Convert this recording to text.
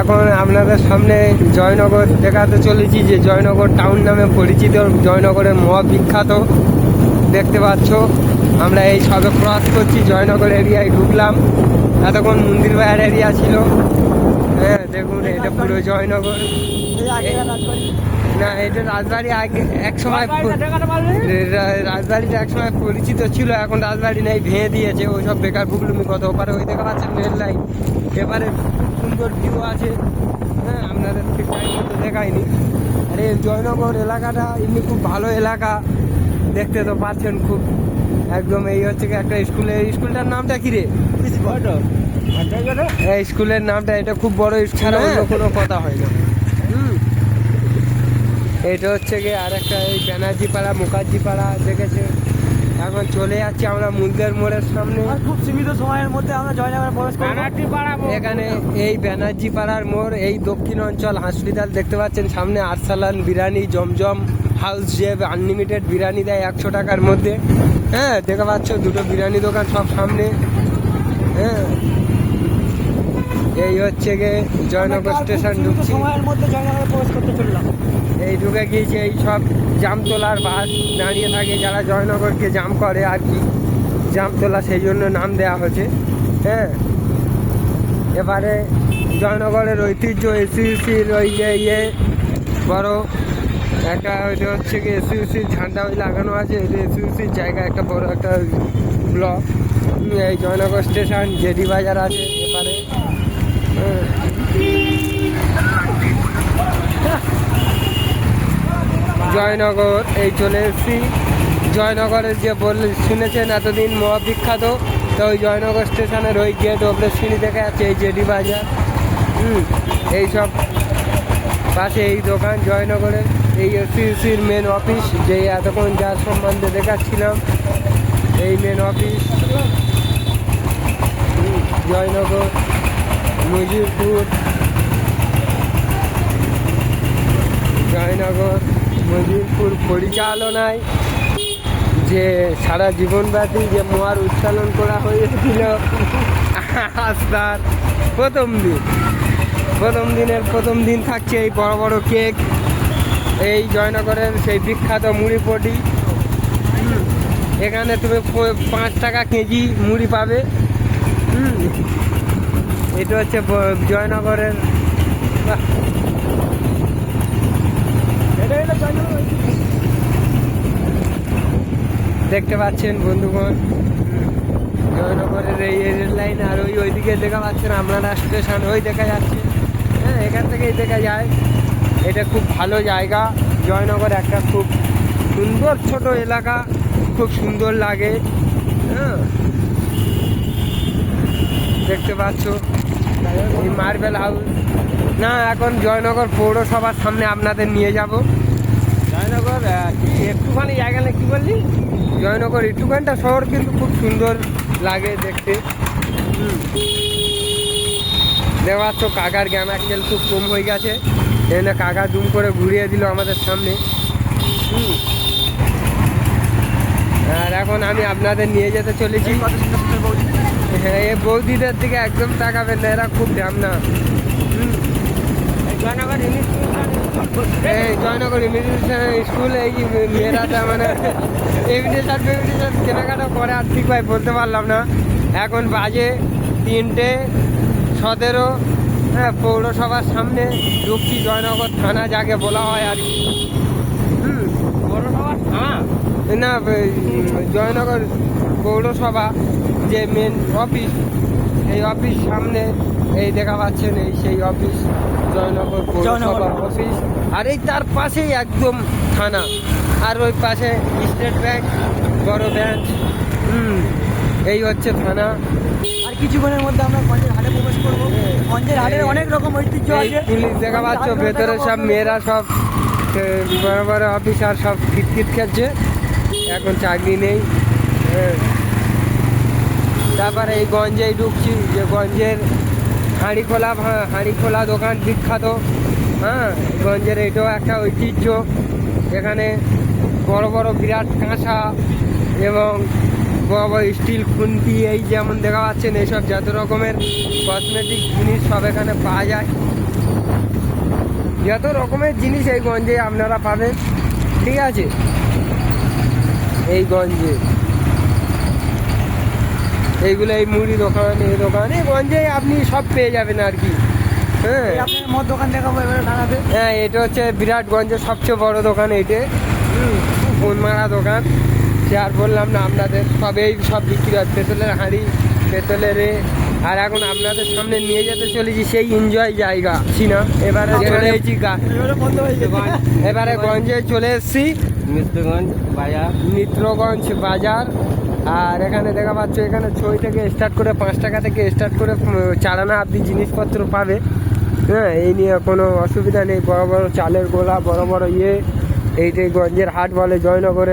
এখন আপনাদের সামনে জয়নগর দেখাতে চলেছি, যে জয়নগর টাউন নামে পরিচিত, জয়নগরের বিখ্যাত। দেখতে পাচ্ছ আমরা এই সবে ক্রস করছি, জয়নগর এরিয়ায় ঢুকলাম। এতক্ষণ মন্দির বাজার এরিয়া ছিল। হ্যাঁ দেখুন, এটা পুরো জয়নগর। না, এটা রাজবাড়ি আগে এক সময়, রাজবাড়িটা এক সময় পরিচিত ছিল, এখন রাজবাড়ি নেই, ভেঙে দিয়েছে। ওই সব বেকার বুকলুমি কত ওপারে ওই দেখা পাচ্ছেন রেল লাইন। এবারে সুন্দর ভিউ আছে। হ্যাঁ, আপনাদের ঠিক টাইম মতো দেখায়নি। আর এই জয়নগর এলাকাটা এমনি খুব ভালো এলাকা, দেখতে তো পাচ্ছেন। খুব একদম এই হচ্ছে কি একটা স্কুলটার নামটা কি রে? এই স্কুলের নামটা, এটা খুব বড় স্কুল, অন্য কোনো কথা হয় না। এটা হচ্ছে গিয়ে আর একটা এই ব্যানার্জি পাড়া, মুখার্জি পাড়া দেখেছে। এখন চলে যাচ্ছি আমরা মুলদের মোড়ের সামনে। খুব সীমিত সময়ের মধ্যে আমরা জয়নগর প্রবেশ করব। এখানে এই ব্যানার্জি পাড়ার মোড়, এই দক্ষিণ অঞ্চল হসপিটাল দেখতে পাচ্ছেন সামনে। আরসালান বিরিয়ানি, জমজম হাউস, যে আনলিমিটেড বিরিয়ানি দেয় 100 টাকার মধ্যে। হ্যাঁ দেখতে পাচ্ছ দুটো বিরিয়ানি দোকান সব সামনে। হ্যাঁ, এই হচ্ছে গিয়ে জয়নগর স্টেশন ঢুকছি। সময়ের মধ্যে জয়নগরে প্রবেশ করতে চললাম। এই ঢুকে গিয়েছে। এই সব জামতলার বাস দাঁড়িয়ে থাকে, যারা জয়নগরকে জাম করে আর কি, জামতলা সেই জন্য নাম দেওয়া হয়েছে। হ্যাঁ, এবারে জয়নগরের ঐতিহ্য এসইউসির ওই যে বড় একটা ওইটা হচ্ছে কি এসইউসির ঝান্ডা ওই লাগানো আছে। এটা এসইউসির জায়গা, একটা বড় একটা ব্লক। এই জয়নগর স্টেশন, জেডি বাজার আছে এপারে। জয়নগর এই চলে এসেছি। জয়নগরের যে শুনেছেন এতদিন বিখ্যাত, তো ওই জয়নগর স্টেশনের ওই গেট ওপরে সিঁড়ি দেখা যাচ্ছে, এই জেডি বাজার। এইসব পাশে এই দোকান জয়নগরের। এই এসইউসির মেন অফিস, যে এতক্ষণ যার সম্বন্ধে দেখাচ্ছিলাম, এই মেন অফিস জয়নগর মজিরপুর। জয়নগর মজিরপুর পরিচালনায় যে সারা জীবনব্যাপী যে মহার উচ্চারণ করা হয়েছিল আস্থার প্রথম দিন থাকছে এই বড় বড় কেক। এই জয়নগরের সেই বিখ্যাত মুড়ি পটি। এখানে তুমি 5 টাকা কেজি মুড়ি পাবে। এটা হচ্ছে জয়নগরের। দেখতে পাচ্ছেন বন্ধুগণ জয়নগরের এই রেল লাইন, আর ওইদিকে দেখা পাচ্ছেন আপনারা স্টেশন ওই দেখা যাচ্ছে। হ্যাঁ, এখান থেকেই দেখা যায়। এটা খুব ভালো জায়গা। জয়নগর একটা খুব সুন্দর ছোট এলাকা, খুব সুন্দর লাগে। হ্যাঁ, দেখতে পাচ্ছ এই মার্বেল হাউস। না, এখন জয়নগর পৌরসভার সামনে আপনাদের নিয়ে যাব। জয়নগর একটুখানি জায়গা নেই, কি বললি? জয়নগর একটুখানটা শহর, কিন্তু খুব সুন্দর লাগে দেখতে। দেখতে পাচ্ছ কাকার জ্ঞান আজকাল খুব কম হয়ে গেছে। এখানে কাকা জুম করে ঘুরিয়ে দিল আমাদের সামনে। আর এখন আমি আপনাদের নিয়ে যেতে চলেছি। হ্যাঁ, এই বৌদিদের দিকে একদম তাকাবেন না, এরা খুব ঢ্যামনা। জয়নগর ইমিগ্রেশন স্কুল, এই মেয়েরাটা মানে ইমিগ্রেশন কেনাকাটা করে আর ঠিক ভাই বলতে পারলাম না। এখন বাজে 3:17। হ্যাঁ, পৌরসভার সামনে ঢুকছি। জয়নগর থানা যাকে বলা হয় আর কি। পৌরসভা থানা না, জয়নগর পৌরসভা যে মেন অফিস, এই অফিস সামনে এই দেখা পাচ্ছেন, এই সেই অফিস জয়নগর পৌরসভা অফিস। আর এই তার পাশেই একদম থানা, আর ওই পাশে স্টেট ব্যাংক, বড় ব্যাংক। এই হচ্ছে থানা। আর কিছুক্ষণের মধ্যে আমরা গঞ্জের হাটে প্রবেশ করবো। গঞ্জের হাটের অনেক রকম ঐতিহ্য আছে। পুলিশ দেখা পাচ্ছ, ভেতরে সব মেয়েরা, সব বড় বড় অফিসার সব খিটখিট খেলছে, এখন চাকরি নেই। তারপরে এই গঞ্জেই ঢুকছি, যে গঞ্জের হাঁড়ি খোলা দোকান বিখ্যাত। হ্যাঁ, গঞ্জের এটাও একটা ঐতিহ্য। এখানে বড় বড় বিরাট কাঁসা এবং বড় বড় স্টিল খুন্তি, এই যেমন দেখা পাচ্ছেন, এইসব যত রকমের কসমেটিক জিনিস সব এখানে পাওয়া যায়। যত রকমের জিনিস এই গঞ্জে আপনারা পাবেন, ঠিক আছে। এই গঞ্জে এইগুলো, এই মুড়ি দোকান, এই দোকান, এই গঞ্জে আপনি সব পেয়ে যাবেন আর কি। হ্যাঁ এই আপনার মদ দোকান দেখাবো এবারে থানাতে। হ্যাঁ, এটা হচ্ছে বিরাটগঞ্জের সবচেয়ে বড় দোকান এইটে, বনমারা দোকান। সে আর বললাম না আপনাদের, সব এই সব বিক্রি হয়, পেতলের হাঁড়ি, পেতলের আর এখন আপনাদের সামনে নিয়ে যেতে চলেছি সেই এনজয় জায়গা চিনা। এবারে চলে এসেছি এবারে বন্ধ হয়ে গেছে। এবারে গঞ্জে চলে এসেছি, মিত্রগঞ্জ বাজার। মিত্রগঞ্জ বাজার। আর এখানে দেখা পাচ্ছ, এখানে 6 থেকে স্টার্ট করে 5 টাকা থেকে স্টার্ট করে চারানা আপনি জিনিসপত্র পাবে। হ্যাঁ, এই নিয়ে কোনো অসুবিধা নেই। বড় বড় চালের গোলা, বড় বড় এইটাই গঞ্জের হাট বলে জয়নগরে।